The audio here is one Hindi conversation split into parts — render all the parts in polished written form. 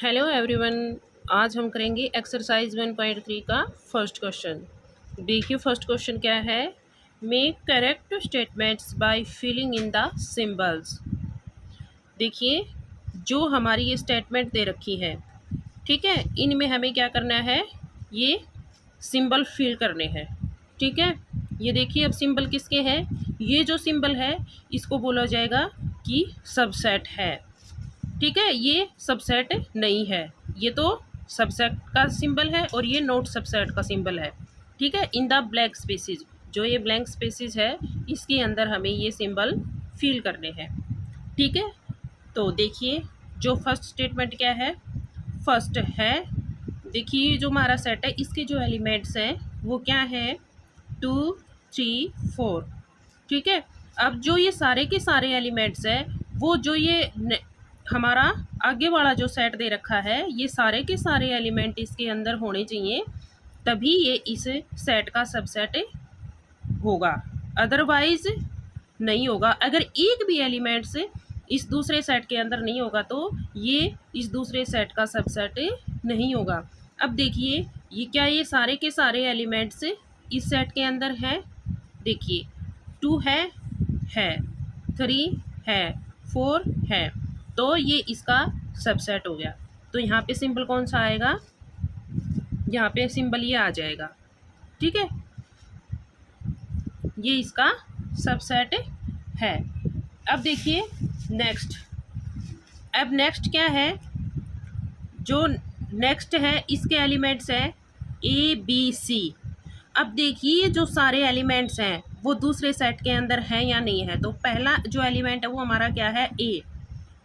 Hello everyone. आज हम करेंगे एक्सरसाइज 1.3 का फर्स्ट क्वेश्चन। देखिए फर्स्ट क्वेश्चन क्या है। Make correct statements by filling in the symbols. देखिए जो हमारी ये स्टेटमेंट दे रखी है, ठीक है, इनमें हमें क्या करना है, ये सिंबल फिल करने हैं। ठीक है, ये देखिए अब सिंबल किसके हैं, ये जो सिंबल है इसको बोला जाएगा कि सबसेट है। ठीक है, ये सबसेट नहीं है, ये तो सबसेट का सिंबल है और ये नॉट सबसेट का सिंबल है। ठीक है, इन द ब्लैंक स्पेसिस, जो ये ब्लैंक स्पेसिस है इसके अंदर हमें ये सिंबल फिल करने हैं। ठीक है, तो देखिए जो फर्स्ट स्टेटमेंट क्या है, फर्स्ट है, देखिए जो हमारा सेट है इसके जो एलिमेंट्स हैं वो क्या है, 2 3 4। ठीक है, अब जो ये सारे के सारे एलिमेंट्स हैं वो जो ये हमारा आगे वाला जो सेट दे रखा है, ये सारे के सारे एलिमेंट इसके अंदर होने चाहिए, तभी ये इस सेट का सबसेट होगा, अदरवाइज नहीं होगा। अगर एक भी एलिमेंट्स इस दूसरे सेट के अंदर नहीं होगा तो ये इस दूसरे सेट का सबसेट नहीं होगा। अब देखिए ये क्या, ये सारे के सारे एलिमेंट्स इस सेट के अंदर हैं। देखिए 2 है 3 है 4 है, तो ये इसका सबसेट हो गया। तो यहाँ पे सिंबल कौन सा आएगा, यहाँ पे सिंबल ये आ जाएगा। ठीक है, ये इसका सबसेट है। अब देखिए नेक्स्ट, अब नेक्स्ट क्या है, जो नेक्स्ट है इसके एलिमेंट्स है ए बी सी। अब देखिए जो सारे एलिमेंट्स हैं वो दूसरे सेट के अंदर हैं या नहीं है। तो पहला जो एलिमेंट है वो हमारा क्या है, ए।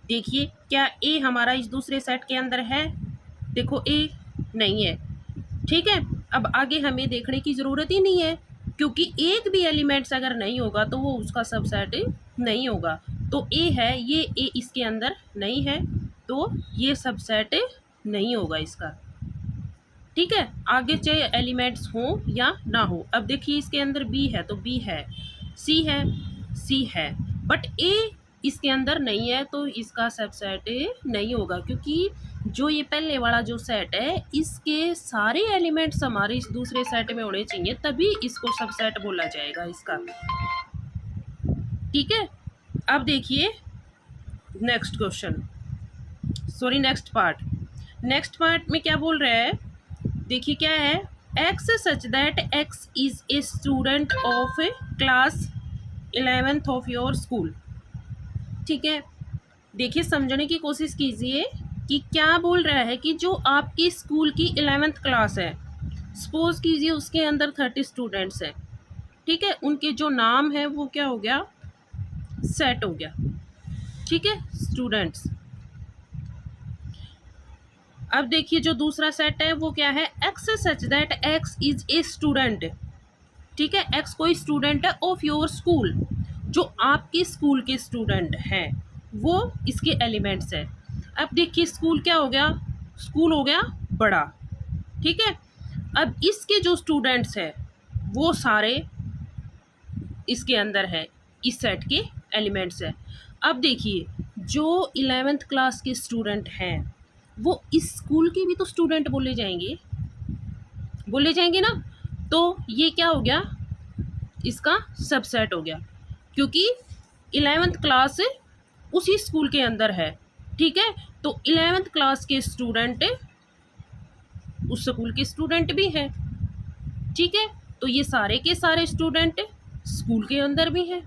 देखिए क्या ए हमारा इस दूसरे सेट के अंदर है, देखो ए नहीं है। ठीक है, अब आगे हमें देखने की ज़रूरत ही नहीं है, क्योंकि एक भी एलिमेंट्स अगर नहीं होगा तो वो उसका सबसेट नहीं होगा। तो ए है, ये ए इसके अंदर नहीं है तो ये सबसेट नहीं होगा इसका। ठीक है, आगे चाहे एलिमेंट्स हो या ना हो। अब देखिए इसके अंदर बी है तो बी है, सी है सी है, बट ए इसके अंदर नहीं है तो इसका सबसेट नहीं होगा, क्योंकि जो ये पहले वाला जो सेट है इसके सारे एलिमेंट्स हमारे इस दूसरे सेट में होने चाहिए, तभी इसको सबसेट बोला जाएगा इसका। ठीक है, अब देखिए next question, sorry next part में क्या बोल रहा है। देखिए क्या है, X such that X is a student of class 11th of your school. ठीक है, देखिए समझने की कोशिश कीजिए कि क्या बोल रहा है कि जो आपकी स्कूल की 11th क्लास है, सपोज कीजिए उसके अंदर 30 स्टूडेंट्स हैं। ठीक है, उनके जो नाम है वो क्या हो गया, सेट हो गया। ठीक है, स्टूडेंट्स। अब देखिए जो दूसरा सेट है वो क्या है, X such that X is a student. ठीक है, एक्स कोई स्टूडेंट है ऑफ योर स्कूल, जो आपके स्कूल के स्टूडेंट हैं वो इसके एलिमेंट्स है। अब देखिए स्कूल क्या हो गया, स्कूल हो गया बड़ा। ठीक है, अब इसके जो स्टूडेंट्स हैं वो सारे इसके अंदर है, इस सेट के एलिमेंट्स है। अब देखिए जो 11th क्लास के स्टूडेंट हैं वो इस स्कूल के भी तो स्टूडेंट बोले जाएंगे ना, तो ये क्या हो गया, इसका सबसेट हो गया, क्योंकि 11th क्लास उसी स्कूल के अंदर है। ठीक है, तो 11th क्लास के स्टूडेंट उस स्कूल के स्टूडेंट भी हैं। ठीक है, तो ये सारे के सारे स्टूडेंट स्कूल के अंदर भी हैं,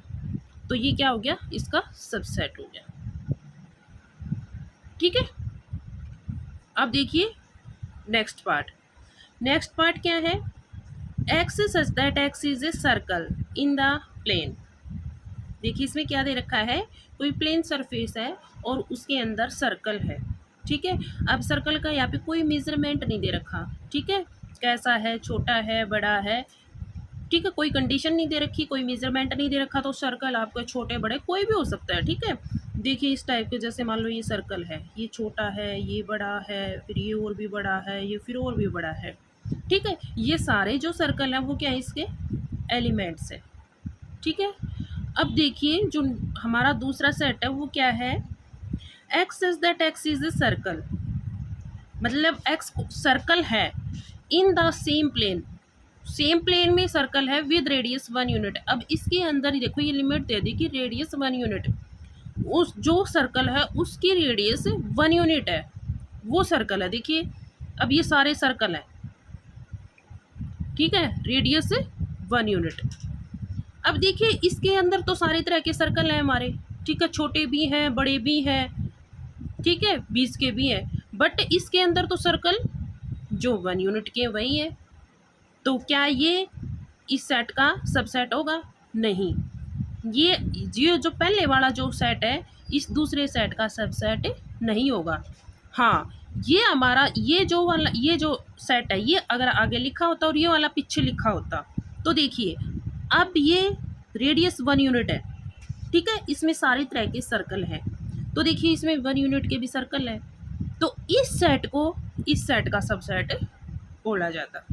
तो ये क्या हो गया, इसका सबसेट हो गया। ठीक है, अब देखिए नेक्स्ट पार्ट क्या है, X such that X is a circle in the plane. देखिए इसमें क्या दे रखा है, कोई प्लेन सरफेस है और उसके अंदर सर्कल है। ठीक है, अब सर्कल का यहाँ पे कोई मेजरमेंट नहीं दे रखा। ठीक है, कैसा है, छोटा है बड़ा है, ठीक है, कोई कंडीशन नहीं दे रखी, कोई मेजरमेंट नहीं दे रखा, तो सर्कल आपके छोटे बड़े कोई भी हो सकता है। ठीक है, देखिए इस टाइप के, जैसे मान लो ये सर्कल है, ये छोटा है ये बड़ा है फिर ये और भी बड़ा है ये फिर और भी बड़ा है। ठीक है, ये सारे जो सर्कल हैं वो क्या है, इसके एलिमेंट्स है। ठीक है, अब देखिए जो हमारा दूसरा सेट है वो क्या है, X is that X is a circle. मतलब एक्स सर्कल है in the same plane, same plane में सर्कल है विद रेडियस 1 यूनिट। अब इसके अंदर ही देखो ये लिमिट दे दी कि रेडियस 1 यूनिट, उस जो सर्कल है उसकी रेडियस 1 यूनिट है, वो सर्कल है। देखिए अब ये सारे सर्कल हैं, ठीक है, रेडियस 1 यूनिट। अब देखिए इसके अंदर तो सारे तरह के सर्कल हैं हमारे, ठीक है, छोटे भी हैं बड़े भी हैं, ठीक है, 20 के भी हैं, बट इसके अंदर तो सर्कल जो 1 यूनिट के वही है। तो क्या ये इस सेट का सबसेट होगा? नहीं, ये जो पहले वाला जो सेट है इस दूसरे सेट का सबसेट नहीं होगा। हाँ, ये हमारा ये जो सेट है, ये अगर आगे लिखा होता और ये वाला पीछे लिखा होता, तो देखिए अब ये रेडियस 1 यूनिट है, ठीक है, इसमें सारे तरह के सर्कल हैं, तो देखिए इसमें 1 यूनिट के भी सर्कल है, तो इस सेट को इस सेट का सबसेट बोला जाता,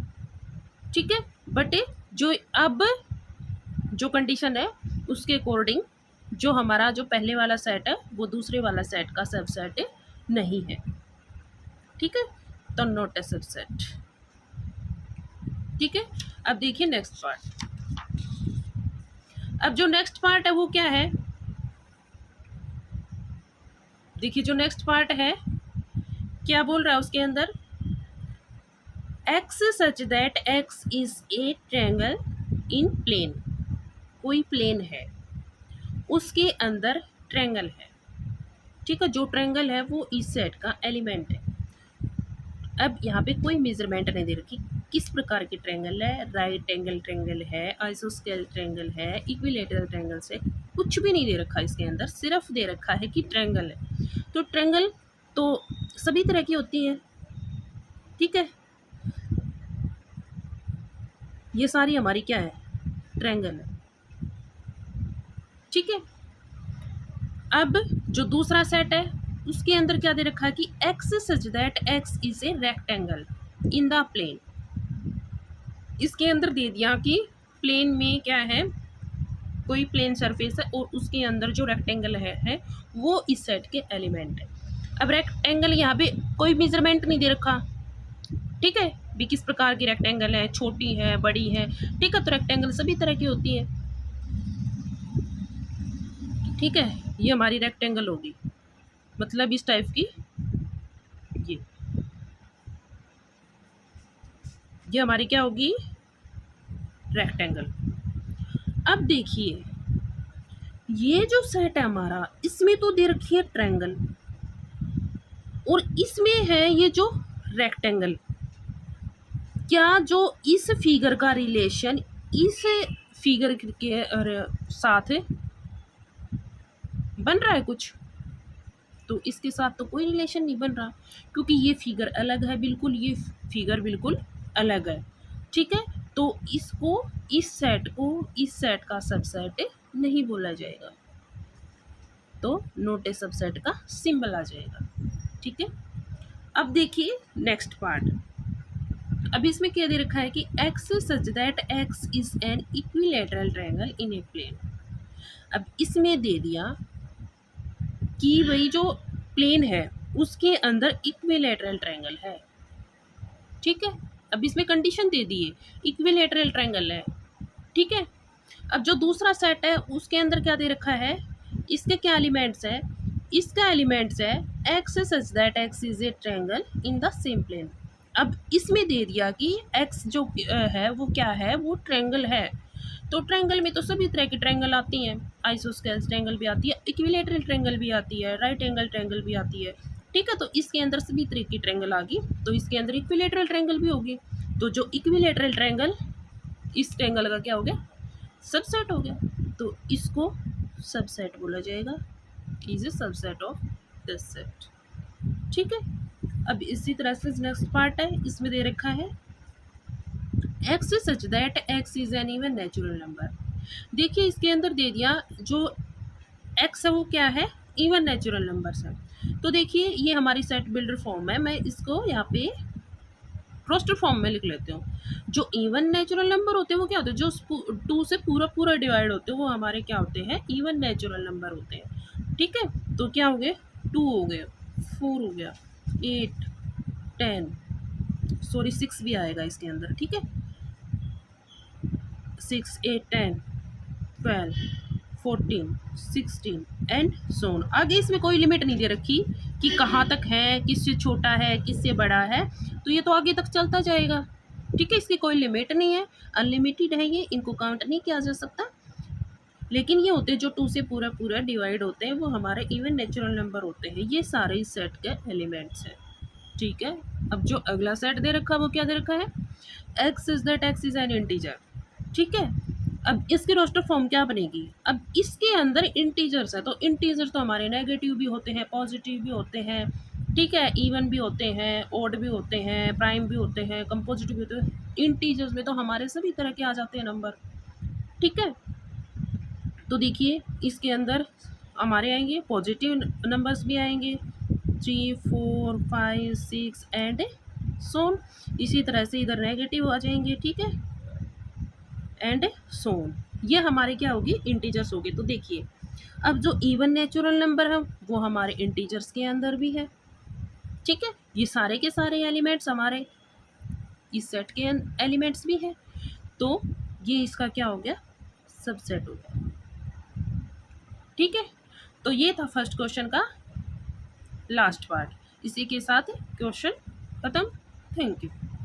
ठीक है। बट जो अब जो कंडीशन है उसके अकॉर्डिंग जो हमारा जो पहले वाला सेट है वो दूसरे वाला सेट का सबसेट नहीं है, ठीक है, तो नॉट ए सबसेट, ठीक है। अब देखिए नेक्स्ट पार्ट, अब जो नेक्स्ट पार्ट है वो क्या है, देखिए जो नेक्स्ट पार्ट है क्या बोल रहा है उसके अंदर, X such that X is a triangle in plane, कोई प्लेन है उसके अंदर ट्रायंगल है, ठीक है, जो ट्रायंगल है वो इस सेट का एलिमेंट है। अब यहाँ पे कोई मेजरमेंट नहीं दे रखी किस प्रकार की ट्रायंगल है, राइट एंगल ट्रायंगल है, आइसोस्केल ट्रायंगल है, इक्विलेटरल ट्रायंगल से कुछ भी नहीं दे रखा इसके अंदर, सिर्फ दे रखा है कि ट्रायंगल है। तो ट्रायंगल तो सभी तरह की होती है, ठीक है, ये सारी हमारी क्या है, ट्रायंगल है, ठीक है। अब जो दूसरा सेट है उसके अंदर क्या दे रखा है कि X such that X is a rectangle in the plane, इसके अंदर दे दिया कि प्लेन में क्या है, कोई प्लेन सरफेस है और उसके अंदर जो रेक्टेंगल है वो इस सेट के एलिमेंट है। अब रेक्टेंगल यहाँ पे कोई मेजरमेंट नहीं दे रखा, ठीक है, भी किस प्रकार की रेक्टेंगल है, छोटी है बड़ी है, ठीक है, तो रेक्टेंगल सभी तरह की होती है, ठीक है, ये हमारी रेक्टेंगल होगी, मतलब इस टाइप की, ये हमारी क्या होगी, रेक्टेंगल। अब देखिए ये जो सेट है हमारा इसमें तो दे रखी है ट्रायंगल और इसमें है ये जो रेक्टेंगल, क्या जो इस फिगर का रिलेशन इस फिगर के साथ बन रहा है कुछ, तो इसके साथ तो कोई रिलेशन नहीं बन रहा क्योंकि ये फिगर अलग है बिल्कुल, ये फिगर बिल्कुल अलग है, ठीक है, तो इसको इस सेट का सबसेट नहीं बोला जाएगा, तो नोट ए सबसेट का सिंबल आ जाएगा, ठीक है। अब देखिए नेक्स्ट पार्ट, अब इसमें क्या दे रखा है कि X such that X is an equilateral triangle in a plane. अब इसमें दे दिया कि वही जो प्लेन है उसके अंदर इक्विलेटरल ट्रायंगल है, ठीक है। अब इसमें कंडीशन दे दी है इक्विलेटरल ट्रायंगल है, ठीक है। अब जो दूसरा सेट है उसके अंदर क्या दे रखा है, इसके क्या एलिमेंट्स है, इसका एलिमेंट्स है X such that X is a triangle in the same plane. अब इसमें दे दिया कि एक्स जो है वो क्या है, वो ट्रायंगल है, तो ट्रायंगल में तो सभी तरह की ट्रायंगल आती हैं, आइसोस्केल ट्रायंगल भी आती है, इक्विलेटरल ट्रायंगल भी आती है, राइट एंगल ट्रायंगल भी आती है, ठीक है, तो इसके अंदर सभी तरह की ट्रायंगल आ गई, तो इसके अंदर इक्विलेटरल ट्रायंगल भी होगी, तो जो इक्विलेटरल ट्रायंगल इस ट्रायंगल का क्या हो गया, सबसेट हो गया, तो इसको सबसेट बोला जाएगा, is a subset of this set, ठीक है। अब इसी तरह से नेक्स्ट पार्ट है, इसमें दे रखा है X such that X is N even natural number. देखिए इसके अंदर दे दिया जो एक्स है वो क्या है, इवन नेचुरल नंबर्स है, तो देखिए ये हमारी सेट बिल्डर फॉर्म है, मैं इसको यहाँ पे रोस्टर फॉर्म में लिख लेते हूँ। जो इवन नेचुरल नंबर होते हैं वो क्या होते हैं, जो 2 से पूरा डिवाइड होते हैं वो हमारे क्या होते हैं, इवन नेचुरल नंबर होते हैं, ठीक है। तो क्या हो गए, 2 हो गए, 4 हो गया, 8, 10, सॉरी 6 भी आएगा इसके अंदर, ठीक है। 6, 8, 10, 12, 14, 16 एंड सोन। आगे इसमें कोई लिमिट नहीं दे रखी कि कहाँ तक है, किससे छोटा है, किससे बड़ा है, तो ये तो आगे तक चलता जाएगा, ठीक है। इसकी कोई लिमिट नहीं है, अनलिमिटेड है ये, इनको काउंट नहीं किया जा सकता। लेकिन ये होते हैं जो 2 से पूरा पूरा डिवाइड होते हैं, वो हमारे इवन नेचुरल नंबर होते हैं। ये सारे इस सेट के एलिमेंट्स हैं, ठीक है। अब जो अगला सेट दे रखा है वो क्या दे रखा है, X is that X is N integer, ठीक है। अब इसकी रोस्टर फॉर्म क्या बनेगी, अब इसके अंदर इंटीजर्स है, तो इंटीजर तो हमारे नेगेटिव भी होते हैं, पॉजिटिव भी होते हैं, ठीक है, इवन भी होते हैं, ऑड भी होते हैं, प्राइम भी होते हैं, कंपोजिटिव भी होते हैं। इंटीजर्स में तो हमारे सभी तरह के आ जाते हैं नंबर, ठीक है। तो देखिए इसके अंदर हमारे आएंगे पॉजिटिव नंबर्स भी आएंगे, 3, 4, 5, 6 एंड सोन। इसी तरह से इधर नेगेटिव आ जाएंगे, ठीक है, एंड सोन। ये हमारे क्या होगी, इंटीजर्स होगी। तो देखिए अब जो इवन नेचुरल नंबर है वो हमारे इंटीजर्स के अंदर भी है, ठीक है। ये सारे के सारे एलिमेंट्स हमारे इस सेट के एलिमेंट्स भी हैं, तो ये इसका क्या हो गया, सबसेट हो गया, ठीक है। तो ये था फर्स्ट क्वेश्चन का लास्ट पार्ट। इसी के साथ क्वेश्चन खत्म। Thank you.